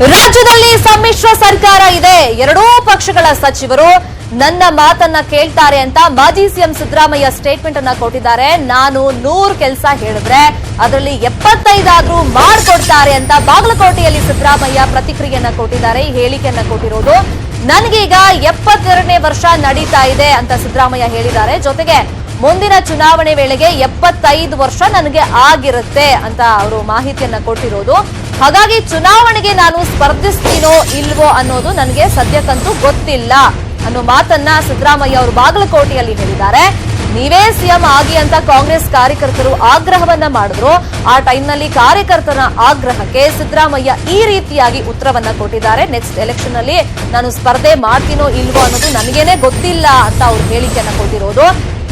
ರಾಜ್ಯದಲ್ಲಿ ಸಮ್ಮಿಶ್ರ ಸರ್ಕಾರ ಇದೆ. ಎರಡೂ ಪಕ್ಷಗಳ ಸಚಿವರು ನನ್ನ ಮಾತನ್ನ ಕೇಳ್ತಾರೆ ಅಂತ ಮಾಜಿ ಸಿಎಂ ಸಿದ್ದರಾಮಯ್ಯ ಸ್ಟೇಟ್ಮೆಂಟ್ ಅನ್ನ ಕೊಟ್ಟಿದ್ದಾರೆ. ನಾನು 100 ಕೆಲಸ ಹೇಳಿದ್ರೆ ಅದರಲ್ಲಿ 75 ಆದ್ರೂ ಮಾಡ್ಕೊಡ್ತಾರೆ ಅಂತ ಬಾಗಲಕೋಟೆಯಲ್ಲಿ ಸಿದ್ದರಾಮಯ್ಯ ಪ್ರತಿಕ್ರಿಯೆಯನ್ನ ಕೊಟ್ಟಿದ್ದಾರೆ. ಈ ಹೇಳಿಕೆಯನ್ನ ಕೊಟ್ಟಿರೋದು ನನಗೀಗ 72ನೇ ವರ್ಷ ನಡೀತಾ ಇದೆ ಅಂತ ಸಿದ್ದರಾಮಯ್ಯ ಹೇಳಿದ್ದಾರೆ. ಜೊತೆಗೆ ಮುಂದಿನ ಚುನಾವಣೆ ವೇಳೆಗೆ 75 ವರ್ಷ ನನಗೆ ಆಗಿರುತ್ತೆ ಅಂತ ಅವರು ಮಾಹಿತಿಯನ್ನ ಕೊಟ್ಟಿರೋದು. ಹಾಗಾಗಿ ಚುನಾವಣೆಗೆ ನಾನು ಸ್ಪರ್ಧಿಸ್ತೀನೋ ಇಲ್ವೋ ಅನ್ನೋದು ನನಗೆ ಸದ್ಯಕ್ಕಂತೂ ಗೊತ್ತಿಲ್ಲ ಅನ್ನೋ ಮಾತನ್ನ ಸಿದ್ದರಾಮಯ್ಯ ಅವರು ಬಾಗಲಕೋಟೆಯಲ್ಲಿ ಹೇಳಿದ್ದಾರೆ. ನೀವೇ ಸಿಎಂ ಆಗಿ ಅಂತ ಕಾಂಗ್ರೆಸ್ ಕಾರ್ಯಕರ್ತರು ಆಗ್ರಹವನ್ನ ಮಾಡಿದ್ರು. ಆ ಟೈಮ್ನಲ್ಲಿ ಕಾರ್ಯಕರ್ತರ ಆಗ್ರಹಕ್ಕೆ ಸಿದ್ದರಾಮಯ್ಯ ಈ ರೀತಿಯಾಗಿ ಉತ್ತರವನ್ನ ಕೊಟ್ಟಿದ್ದಾರೆ. ನೆಕ್ಸ್ಟ್ ಎಲೆಕ್ಷನ್ ಅಲ್ಲಿ ನಾನು ಸ್ಪರ್ಧೆ ಮಾಡ್ತೀನೋ ಇಲ್ವೋ ಅನ್ನೋದು ನನಗೇನೆ ಗೊತ್ತಿಲ್ಲ ಅಂತ ಅವರು ಹೇಳಿಕೆಯನ್ನ ಕೊಟ್ಟಿರೋದು.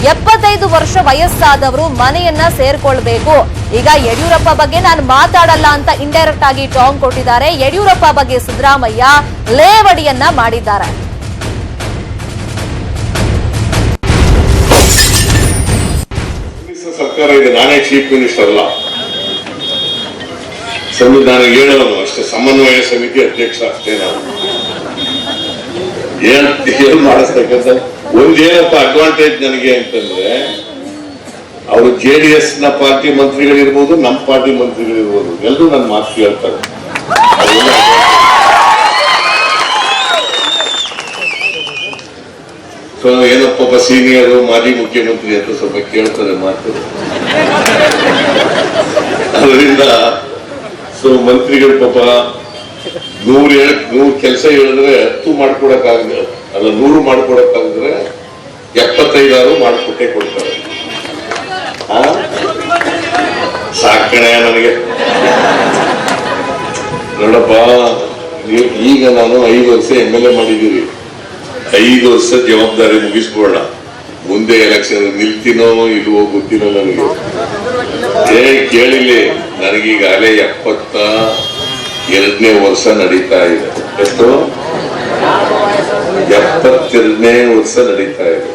75 ವರ್ಷ ವಯಸ್ಸಾದವರು ಮನೆಯನ್ನ ಸೇರ್ಕೊಳ್ಬೇಕು. ಈಗ ಯಡಿಯೂರಪ್ಪ ಬಗ್ಗೆ ನಾನು ಮಾತಾಡಲ್ಲ ಅಂತ ಇಂಡೈರೆಕ್ಟ್ ಆಗಿ ಟಾಂಗ್ ಕೊಟ್ಟಿದ್ದಾರೆ. ಯಡಿಯೂರಪ್ಪ ಬಗ್ಗೆ ಸಿದ್ದರಾಮಯ್ಯ ಲೇವಡಿಯನ್ನ ಮಾಡಿದ್ದಾರೆ. ಸರ್ಕಾರ ಇದೆ, ನಾನೇ ಚೀಫ್ ಮಿನಿಸ್ಟರ್ ಅಲ್ಲ, ಸಂವಿಧಾನ ಹೇಳೋನು ಅಷ್ಟೇ, ಸಮನ್ವಯ ಸಮಿತಿ ಅಧ್ಯಕ್ಷ ಅಷ್ಟೇ. ನಾನು ಏನ್ ಮಾಡಿಸ್ತಕ್ಕಂಥ ಒಂದೇನಪ್ಪ ಅಡ್ವಾಂಟೇಜ್ ನನಗೆ ಅಂತಂದ್ರೆ, ಅವರು JDS ನ ಪಾರ್ಟಿ ಮಂತ್ರಿಗಳಿರ್ಬೋದು, ನಮ್ಮ ಪಾರ್ಟಿ ಮಂತ್ರಿಗಳಿರ್ಬೋದು, ಎಲ್ಲರೂ ನನ್ನ ಮಾತು ಕೇಳ್ತಾರೆ. ಸೊ ಏನಪ್ಪ ಸೀನಿಯರು ಮಾಜಿ ಮುಖ್ಯಮಂತ್ರಿ ಅಂತ ಸ್ವಲ್ಪ ಕೇಳ್ತಾರೆ ಮಾತು. ಅದರಿಂದ ಸೊ ಮಂತ್ರಿಗಳು ಪಾಪ 100 ಕೆಲಸ ಹೇಳಿದ್ರೆ 10 ಮಾಡ್ಕೊಡಕ್ಕಾಗಲ್ಲ, ಅಲ್ಲ 100 ಮಾಡ್ಕೊಡಕ್ಕಾಗಿದ್ರೆ 75 ಮಾಡ್ಕೊಟ್ಟೆ ಕೊಡ್ತಾರೆ. ಸಾಕಣೆ ನನಗೆ ನೋಡಪ್ಪ, ಈಗ ನಾನು 5 ವರ್ಷ MLA ಮಾಡಿದ್ದೀರಿ. 5 ವರ್ಷ ಜವಾಬ್ದಾರಿ ಮುಗಿಸ್ಬೋಣ. ಮುಂದೆ ಎಲೆಕ್ಷನ್ ನಿಲ್ತೀನೋ ಇಲ್ವೋ ಗೊತ್ತಿಲ್ಲ ನನಗೆ. ಕೇಳಿಲ್ಲಿ, ನನಗೀಗಾಗಲೇ 72ನೇ ವರ್ಷ ನಡೀತಾ ಇದೆ. ಎಷ್ಟು? 72ನೇ ವರ್ಷ ನಡೀತಾ ಇದೆ.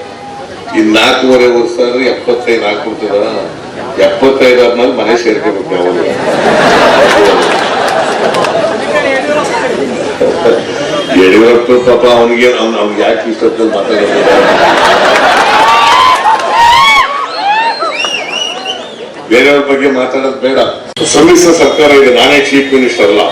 ಇನ್ 4.5 ವರ್ಷ ಅಂದ್ರೆ 75 ಆಗ್ಬಿಡ್ತದ. 75 ಆದ್ಮೇಲೆ ಮನೆ ಸೇರ್ಕೋಬೇಕು. ಯಾವಾಗ ಯಡಿಯೂರಪ್ಪ ಪಾಪ ಅವ್ನಿಗೆ ಯಾಕೆ ಇಷ್ಟೊತ್ತಲ್ಲಿ ಮಾತಾಡೋದು? ಬೇರೆಯವ್ರ ಬಗ್ಗೆ ಮಾತಾಡೋದು ಬೇಡ. ಸಮ್ಮಿಶ್ರ ಸರ್ಕಾರ ಇದೆ, ನಾನೇ ಚೀಫ್ ಮಿನಿಸ್ಟರ್ ಅಲ್ಲ.